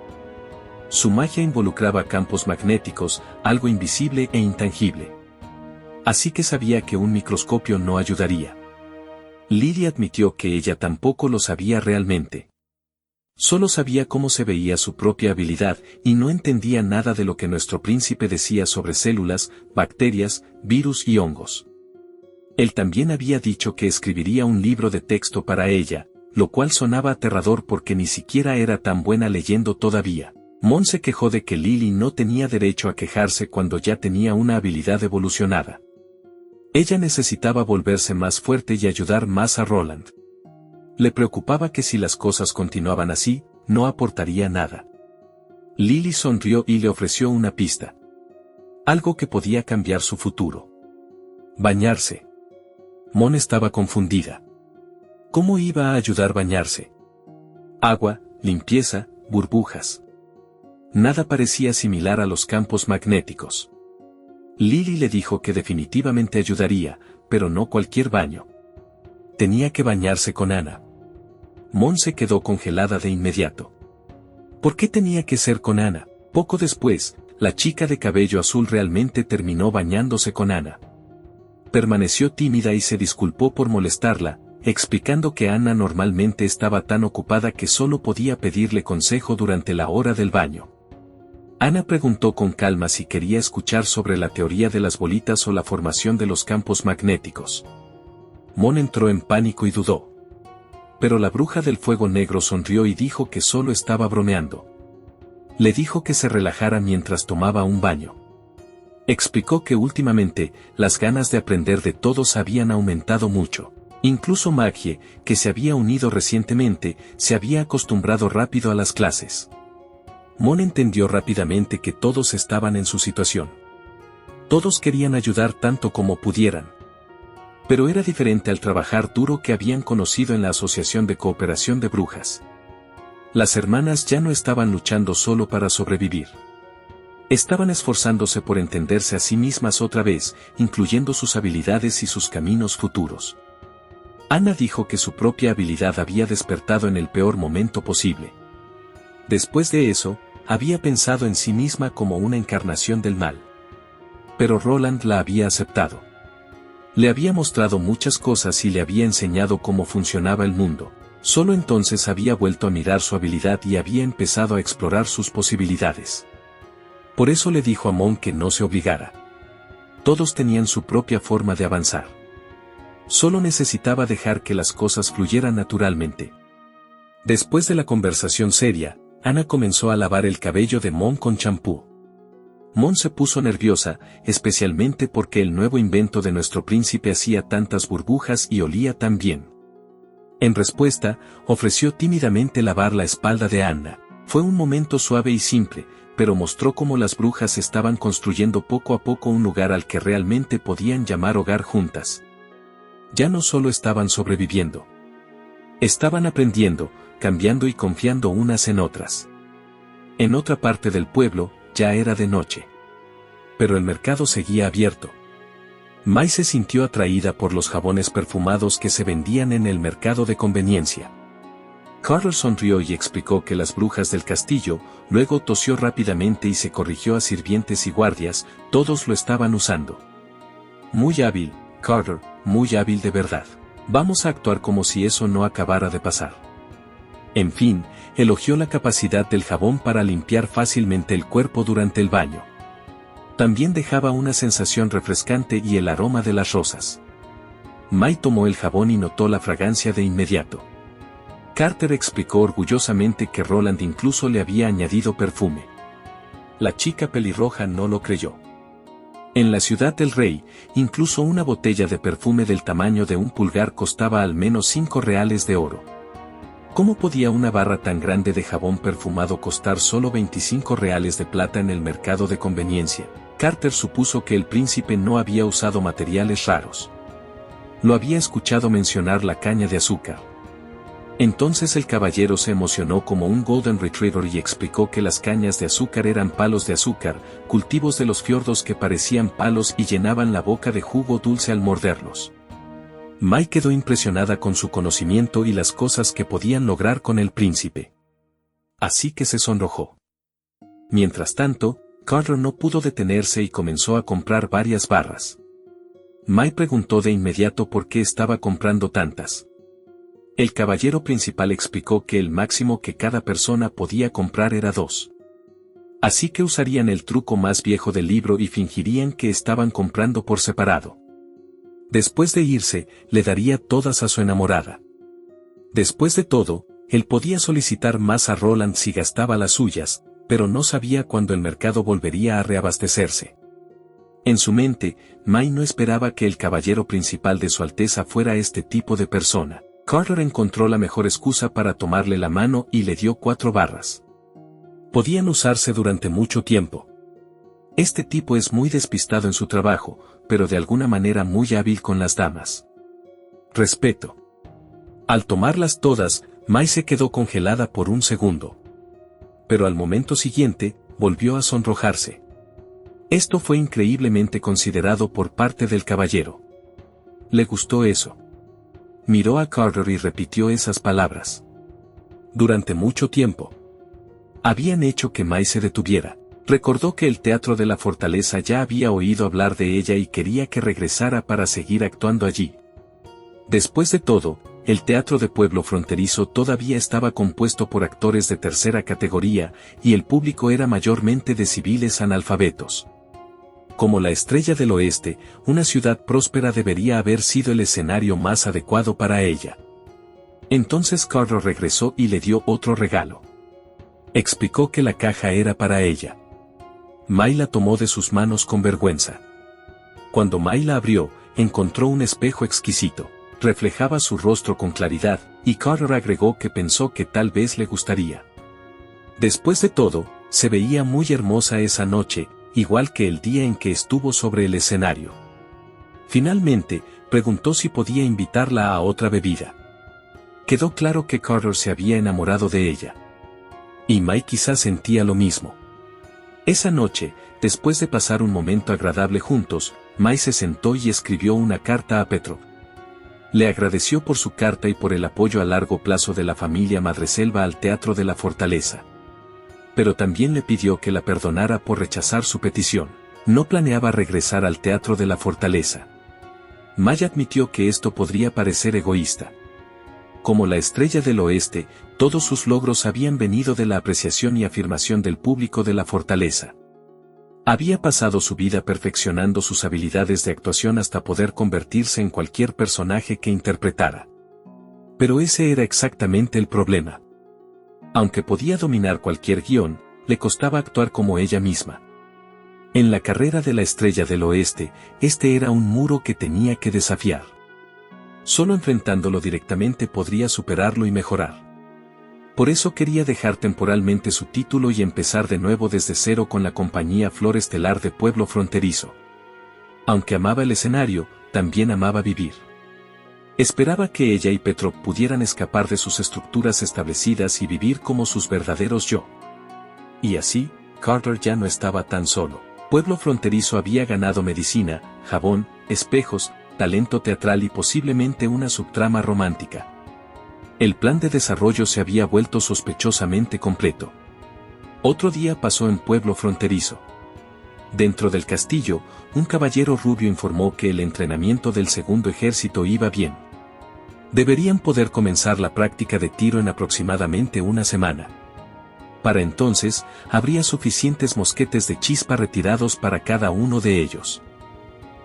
Su magia involucraba campos magnéticos, algo invisible e intangible. Así que sabía que un microscopio no ayudaría. Lily admitió que ella tampoco lo sabía realmente. Solo sabía cómo se veía su propia habilidad y no entendía nada de lo que nuestro príncipe decía sobre células, bacterias, virus y hongos. Él también había dicho que escribiría un libro de texto para ella, lo cual sonaba aterrador porque ni siquiera era tan buena leyendo todavía. Mon se quejó de que Lily no tenía derecho a quejarse cuando ya tenía una habilidad evolucionada. Ella necesitaba volverse más fuerte y ayudar más a Roland. Le preocupaba que si las cosas continuaban así, no aportaría nada. Lily sonrió y le ofreció una pista. Algo que podía cambiar su futuro. Bañarse. Mon estaba confundida. ¿Cómo iba a ayudar bañarse? Agua, limpieza, burbujas. Nada parecía similar a los campos magnéticos. Lily le dijo que definitivamente ayudaría, pero no cualquier baño. Tenía que bañarse con Ana. Mon se quedó congelada de inmediato. ¿Por qué tenía que ser con Ana? Poco después, la chica de cabello azul realmente terminó bañándose con Ana. Permaneció tímida y se disculpó por molestarla, explicando que Ana normalmente estaba tan ocupada que solo podía pedirle consejo durante la hora del baño. Ana preguntó con calma si quería escuchar sobre la teoría de las bolitas o la formación de los campos magnéticos. Mon entró en pánico y dudó. Pero la bruja del fuego negro sonrió y dijo que solo estaba bromeando. Le dijo que se relajara mientras tomaba un baño. Explicó que últimamente, las ganas de aprender de todos habían aumentado mucho. Incluso Maggie, que se había unido recientemente, se había acostumbrado rápido a las clases. Mon entendió rápidamente que todos estaban en su situación. Todos querían ayudar tanto como pudieran. Pero era diferente al trabajar duro que habían conocido en la Asociación de Cooperación de Brujas. Las hermanas ya no estaban luchando solo para sobrevivir. Estaban esforzándose por entenderse a sí mismas otra vez, incluyendo sus habilidades y sus caminos futuros. Anna dijo que su propia habilidad había despertado en el peor momento posible. Después de eso, había pensado en sí misma como una encarnación del mal. Pero Roland la había aceptado. Le había mostrado muchas cosas y le había enseñado cómo funcionaba el mundo. Solo entonces había vuelto a mirar su habilidad y había empezado a explorar sus posibilidades. Por eso le dijo a Mon que no se obligara. Todos tenían su propia forma de avanzar. Solo necesitaba dejar que las cosas fluyeran naturalmente. Después de la conversación seria, Anna comenzó a lavar el cabello de Mon con champú. Mon se puso nerviosa, especialmente porque el nuevo invento de nuestro príncipe hacía tantas burbujas y olía tan bien. En respuesta, ofreció tímidamente lavar la espalda de Anna. Fue un momento suave y simple, pero mostró cómo las brujas estaban construyendo poco a poco un lugar al que realmente podían llamar hogar juntas. Ya no solo estaban sobreviviendo. Estaban aprendiendo, cambiando y confiando unas en otras. En otra parte del pueblo, ya era de noche. Pero el mercado seguía abierto. Mai se sintió atraída por los jabones perfumados que se vendían en el mercado de conveniencia. Carter sonrió y explicó que las brujas del castillo, luego tosió rápidamente y se corrigió a sirvientes y guardias, todos lo estaban usando. Muy hábil, Carter, muy hábil de verdad. Vamos a actuar como si eso no acabara de pasar. En fin, elogió la capacidad del jabón para limpiar fácilmente el cuerpo durante el baño. También dejaba una sensación refrescante y el aroma de las rosas. Mai tomó el jabón y notó la fragancia de inmediato. Carter explicó orgullosamente que Roland incluso le había añadido perfume. La chica pelirroja no lo creyó. En la ciudad del rey, incluso una botella de perfume del tamaño de un pulgar costaba al menos 5 reales de oro. ¿Cómo podía una barra tan grande de jabón perfumado costar solo 25 reales de plata en el mercado de conveniencia? Carter supuso que el príncipe no había usado materiales raros. Lo había escuchado mencionar la caña de azúcar. Entonces el caballero se emocionó como un Golden Retriever y explicó que las cañas de azúcar eran palos de azúcar, cultivos de los fiordos que parecían palos y llenaban la boca de jugo dulce al morderlos. Mai quedó impresionada con su conocimiento y las cosas que podían lograr con el príncipe. Así que se sonrojó. Mientras tanto, Carter no pudo detenerse y comenzó a comprar varias barras. Mai preguntó de inmediato por qué estaba comprando tantas. El caballero principal explicó que el máximo que cada persona podía comprar era 2. Así que usarían el truco más viejo del libro y fingirían que estaban comprando por separado. Después de irse, le daría todas a su enamorada. Después de todo, él podía solicitar más a Roland si gastaba las suyas, pero no sabía cuándo el mercado volvería a reabastecerse. En su mente, Mai no esperaba que el caballero principal de su Alteza fuera este tipo de persona. Carter encontró la mejor excusa para tomarle la mano y le dio 4 barras. Podían usarse durante mucho tiempo. Este tipo es muy despistado en su trabajo, pero de alguna manera muy hábil con las damas. Respeto. Al tomarlas todas, Mai se quedó congelada por un segundo. Pero al momento siguiente, volvió a sonrojarse. Esto fue increíblemente considerado por parte del caballero. Le gustó eso. Miró a Carter y repitió esas palabras. Durante mucho tiempo. Habían hecho que Mai se detuviera. Recordó que el teatro de la fortaleza ya había oído hablar de ella y quería que regresara para seguir actuando allí. Después de todo, el teatro de pueblo fronterizo todavía estaba compuesto por actores de tercera categoría, y el público era mayormente de civiles analfabetos. Como la Estrella del Oeste, una ciudad próspera debería haber sido el escenario más adecuado para ella. Entonces Carter regresó y le dio otro regalo. Explicó que la caja era para ella. May la tomó de sus manos con vergüenza. Cuando May la abrió, encontró un espejo exquisito. Reflejaba su rostro con claridad, y Carter agregó que pensó que tal vez le gustaría. Después de todo, se veía muy hermosa esa noche, igual que el día en que estuvo sobre el escenario. Finalmente, preguntó si podía invitarla a otra bebida. Quedó claro que Carter se había enamorado de ella. Y May quizás sentía lo mismo. Esa noche, después de pasar un momento agradable juntos, May se sentó y escribió una carta a Petrov. Le agradeció por su carta y por el apoyo a largo plazo de la familia Madreselva al Teatro de la Fortaleza. Pero también le pidió que la perdonara por rechazar su petición. No planeaba regresar al Teatro de la Fortaleza. May admitió que esto podría parecer egoísta. Como la Estrella del Oeste, todos sus logros habían venido de la apreciación y afirmación del público de la Fortaleza. Había pasado su vida perfeccionando sus habilidades de actuación hasta poder convertirse en cualquier personaje que interpretara. Pero ese era exactamente el problema. Aunque podía dominar cualquier guión, le costaba actuar como ella misma. En la carrera de la Estrella del Oeste, este era un muro que tenía que desafiar. Solo enfrentándolo directamente podría superarlo y mejorar. Por eso quería dejar temporalmente su título y empezar de nuevo desde cero con la compañía Flor Estelar de Pueblo Fronterizo. Aunque amaba el escenario, también amaba vivir. Esperaba que ella y Petrov pudieran escapar de sus estructuras establecidas y vivir como sus verdaderos yo. Y así, Carter ya no estaba tan solo. Pueblo Fronterizo había ganado medicina, jabón, espejos, talento teatral y posiblemente una subtrama romántica. El plan de desarrollo se había vuelto sospechosamente completo. Otro día pasó en Pueblo Fronterizo. Dentro del castillo, un caballero rubio informó que el entrenamiento del segundo ejército iba bien. Deberían poder comenzar la práctica de tiro en aproximadamente una semana. Para entonces, habría suficientes mosquetes de chispa retirados para cada uno de ellos.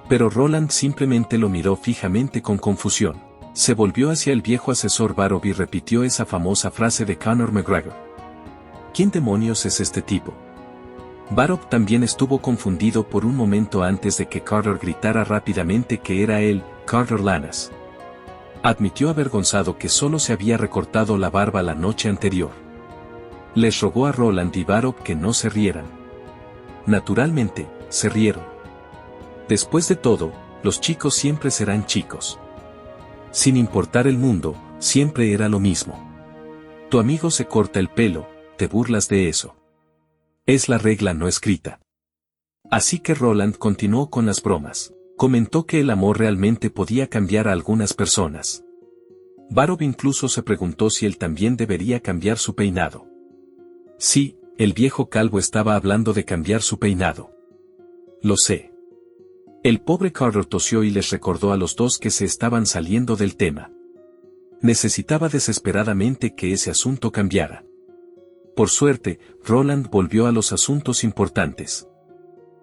Pero Roland simplemente lo miró fijamente con confusión. Se volvió hacia el viejo asesor Barov y repitió esa famosa frase de Conor McGregor. ¿Quién demonios es este tipo? Barov también estuvo confundido por un momento antes de que Carter gritara rápidamente que era él, Carter Lanas. Admitió avergonzado que solo se había recortado la barba la noche anterior. Les rogó a Roland y Barov que no se rieran. Naturalmente, se rieron. Después de todo, los chicos siempre serán chicos. Sin importar el mundo, siempre era lo mismo. Tu amigo se corta el pelo, te burlas de eso. Es la regla no escrita. Así que Roland continuó con las bromas. Comentó que el amor realmente podía cambiar a algunas personas. Barov incluso se preguntó si él también debería cambiar su peinado. Sí, el viejo calvo estaba hablando de cambiar su peinado. Lo sé. El pobre Carter tosió y les recordó a los dos que se estaban saliendo del tema. Necesitaba desesperadamente que ese asunto cambiara. Por suerte, Roland volvió a los asuntos importantes.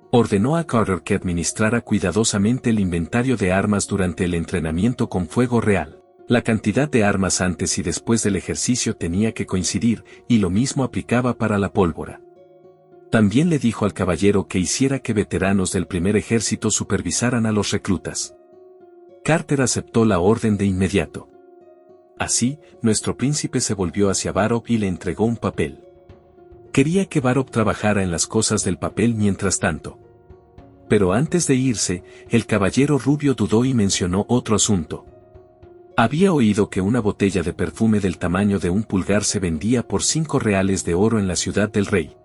Ordenó a Carter que administrara cuidadosamente el inventario de armas durante el entrenamiento con fuego real. La cantidad de armas antes y después del ejercicio tenía que coincidir, y lo mismo aplicaba para la pólvora. También le dijo al caballero que hiciera que veteranos del primer ejército supervisaran a los reclutas. Carter aceptó la orden de inmediato. Así, nuestro príncipe se volvió hacia Barov y le entregó un papel. Quería que Barov trabajara en las cosas del papel mientras tanto. Pero antes de irse, el caballero rubio dudó y mencionó otro asunto. Había oído que una botella de perfume del tamaño de un pulgar se vendía por 5 reales de oro en la ciudad del rey.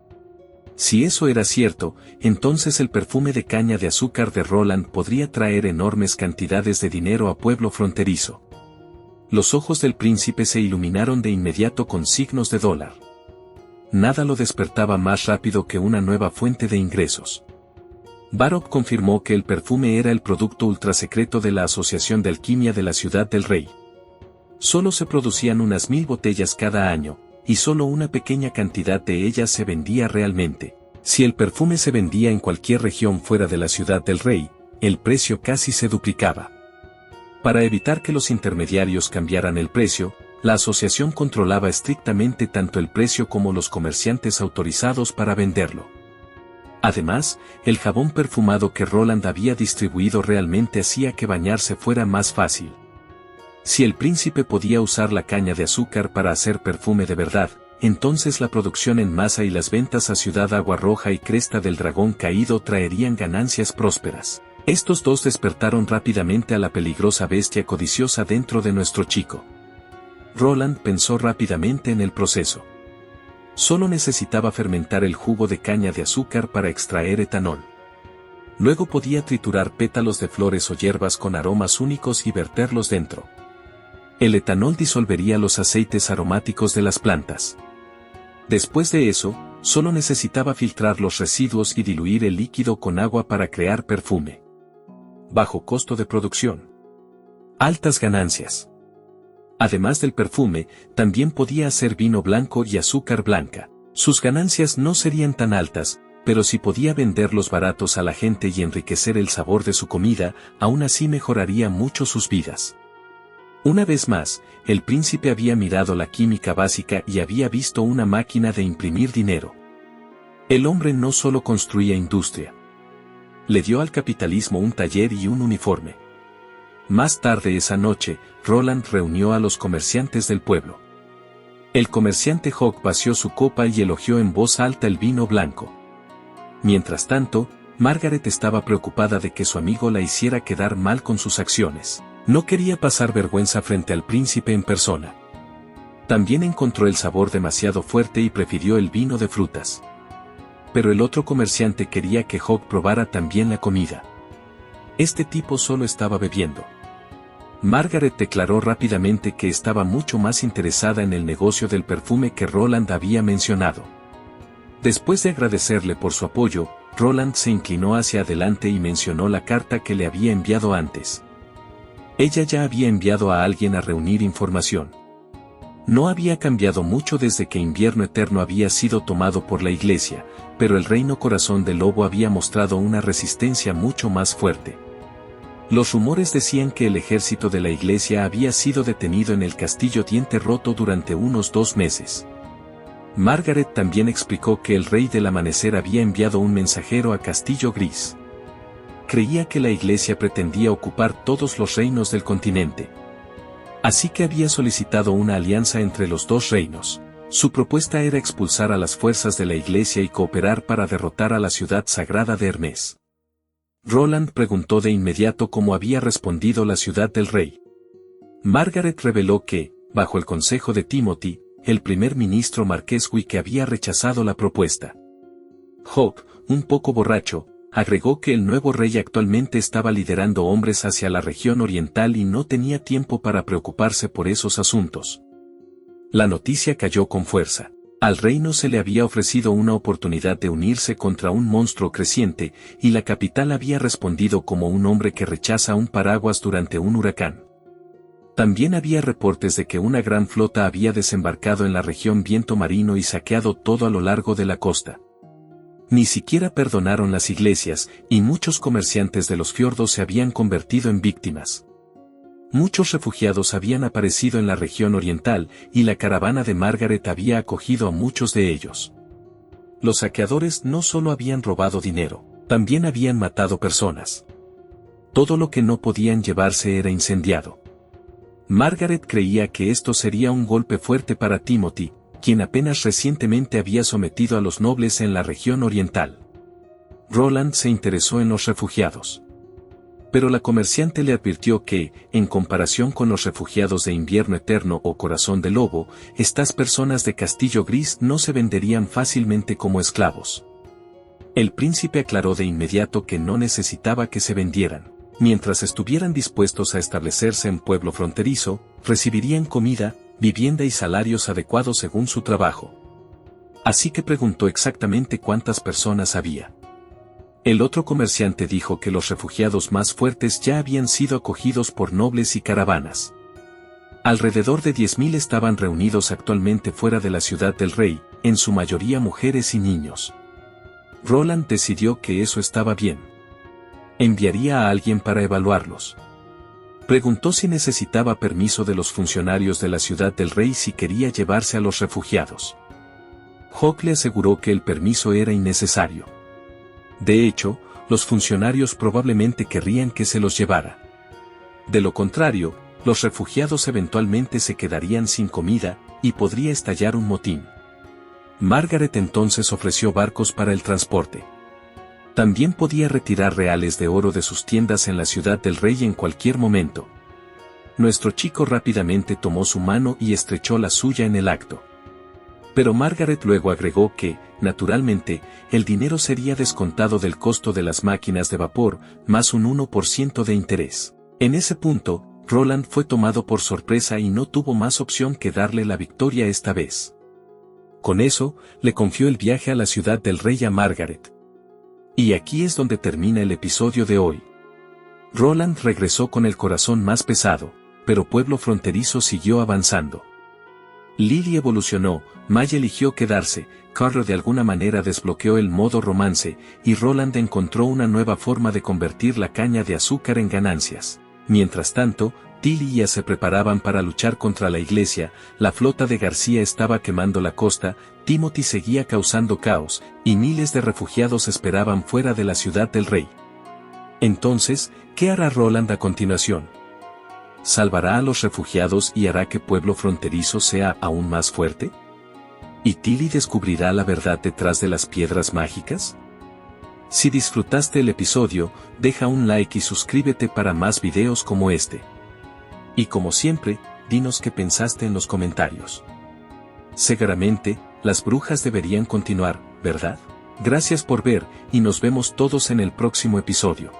Si eso era cierto, entonces el perfume de caña de azúcar de Roland podría traer enormes cantidades de dinero a Pueblo Fronterizo. Los ojos del príncipe se iluminaron de inmediato con signos de dólar. Nada lo despertaba más rápido que una nueva fuente de ingresos. Barov confirmó que el perfume era el producto ultrasecreto de la Asociación de Alquimia de la Ciudad del Rey. Solo se producían unas 1000 botellas cada año, y solo una pequeña cantidad de ellas se vendía realmente. Si el perfume se vendía en cualquier región fuera de la ciudad del rey, el precio casi se duplicaba. Para evitar que los intermediarios cambiaran el precio, la asociación controlaba estrictamente tanto el precio como los comerciantes autorizados para venderlo. Además, el jabón perfumado que Roland había distribuido realmente hacía que bañarse fuera más fácil. Si el príncipe podía usar la caña de azúcar para hacer perfume de verdad, entonces la producción en masa y las ventas a Ciudad Agua Roja y Cresta del Dragón Caído traerían ganancias prósperas. Estos dos despertaron rápidamente a la peligrosa bestia codiciosa dentro de nuestro chico. Roland pensó rápidamente en el proceso. Solo necesitaba fermentar el jugo de caña de azúcar para extraer etanol. Luego podía triturar pétalos de flores o hierbas con aromas únicos y verterlos dentro. El etanol disolvería los aceites aromáticos de las plantas. Después de eso, solo necesitaba filtrar los residuos y diluir el líquido con agua para crear perfume. Bajo costo de producción. Altas ganancias. Además del perfume, también podía hacer vino blanco y azúcar blanca. Sus ganancias no serían tan altas, pero si podía venderlos baratos a la gente y enriquecer el sabor de su comida, aún así mejoraría mucho sus vidas. Una vez más, el príncipe había mirado la química básica y había visto una máquina de imprimir dinero. El hombre no solo construía industria. Le dio al capitalismo un taller y un uniforme. Más tarde esa noche, Roland reunió a los comerciantes del pueblo. El comerciante Hawk vació su copa y elogió en voz alta el vino blanco. Mientras tanto, Margaret estaba preocupada de que su amigo la hiciera quedar mal con sus acciones. No quería pasar vergüenza frente al príncipe en persona. También encontró el sabor demasiado fuerte y prefirió el vino de frutas. Pero el otro comerciante quería que Hawk probara también la comida. Este tipo solo estaba bebiendo. Margaret declaró rápidamente que estaba mucho más interesada en el negocio del perfume que Roland había mencionado. Después de agradecerle por su apoyo, Roland se inclinó hacia adelante y mencionó la carta que le había enviado antes. Ella ya había enviado a alguien a reunir información. No había cambiado mucho desde que Invierno Eterno había sido tomado por la Iglesia, pero el Reino Corazón del Lobo había mostrado una resistencia mucho más fuerte. Los rumores decían que el ejército de la Iglesia había sido detenido en el Castillo Diente Roto durante unos 2 meses. Margaret también explicó que el Rey del Amanecer había enviado un mensajero a Castillo Gris. Creía que la Iglesia pretendía ocupar todos los reinos del continente. Así que había solicitado una alianza entre los dos reinos. Su propuesta era expulsar a las fuerzas de la Iglesia y cooperar para derrotar a la ciudad sagrada de Hermes. Roland preguntó de inmediato cómo había respondido la ciudad del rey. Margaret reveló que, bajo el consejo de Timothy, el primer ministro Marqués Wick había rechazado la propuesta. Hawk, un poco borracho, agregó que el nuevo rey actualmente estaba liderando hombres hacia la región oriental y no tenía tiempo para preocuparse por esos asuntos. La noticia cayó con fuerza. Al reino se le había ofrecido una oportunidad de unirse contra un monstruo creciente, y la capital había respondido como un hombre que rechaza un paraguas durante un huracán. También había reportes de que una gran flota había desembarcado en la región Viento Marino y saqueado todo a lo largo de la costa. Ni siquiera perdonaron las iglesias, y muchos comerciantes de los fiordos se habían convertido en víctimas. Muchos refugiados habían aparecido en la región oriental, y la caravana de Margaret había acogido a muchos de ellos. Los saqueadores no solo habían robado dinero, también habían matado personas. Todo lo que no podían llevarse era incendiado. Margaret creía que esto sería un golpe fuerte para Timothy, quien apenas recientemente había sometido a los nobles en la región oriental. Roland se interesó en los refugiados. Pero la comerciante le advirtió que, en comparación con los refugiados de Invierno Eterno o Corazón de Lobo, estas personas de Castillo Gris no se venderían fácilmente como esclavos. El príncipe aclaró de inmediato que no necesitaba que se vendieran. Mientras estuvieran dispuestos a establecerse en pueblo fronterizo, recibirían comida, vivienda y salarios adecuados según su trabajo. Así que preguntó exactamente cuántas personas había. El otro comerciante dijo que los refugiados más fuertes ya habían sido acogidos por nobles y caravanas. Alrededor de 10.000 estaban reunidos actualmente fuera de la ciudad del rey, en su mayoría mujeres y niños. Roland decidió que eso estaba bien. Enviaría a alguien para evaluarlos. Preguntó si necesitaba permiso de los funcionarios de la ciudad del rey si quería llevarse a los refugiados. Hawke le aseguró que el permiso era innecesario. De hecho, los funcionarios probablemente querrían que se los llevara. De lo contrario, los refugiados eventualmente se quedarían sin comida, y podría estallar un motín. Margaret entonces ofreció barcos para el transporte. También podía retirar reales de oro de sus tiendas en la ciudad del rey en cualquier momento. Nuestro chico rápidamente tomó su mano y estrechó la suya en el acto. Pero Margaret luego agregó que, naturalmente, el dinero sería descontado del costo de las máquinas de vapor, más un 1% de interés. En ese punto, Roland fue tomado por sorpresa y no tuvo más opción que darle la victoria esta vez. Con eso, le confió el viaje a la ciudad del rey a Margaret. Y aquí es donde termina el episodio de hoy. Roland regresó con el corazón más pesado, pero Pueblo Fronterizo siguió avanzando. Lily evolucionó, Maya eligió quedarse, Carlo de alguna manera desbloqueó el modo romance, y Roland encontró una nueva forma de convertir la caña de azúcar en ganancias. Mientras tanto, Tilly y Ea se preparaban para luchar contra la iglesia, la flota de García estaba quemando la costa, Timothy seguía causando caos, y miles de refugiados esperaban fuera de la ciudad del rey. Entonces, ¿qué hará Roland a continuación? ¿Salvará a los refugiados y hará que Pueblo Fronterizo sea aún más fuerte? ¿Y Tilly descubrirá la verdad detrás de las piedras mágicas? Si disfrutaste el episodio, deja un like y suscríbete para más videos como este. Y como siempre, dinos qué pensaste en los comentarios. Seguramente, las brujas deberían continuar, ¿verdad? Gracias por ver, y nos vemos todos en el próximo episodio.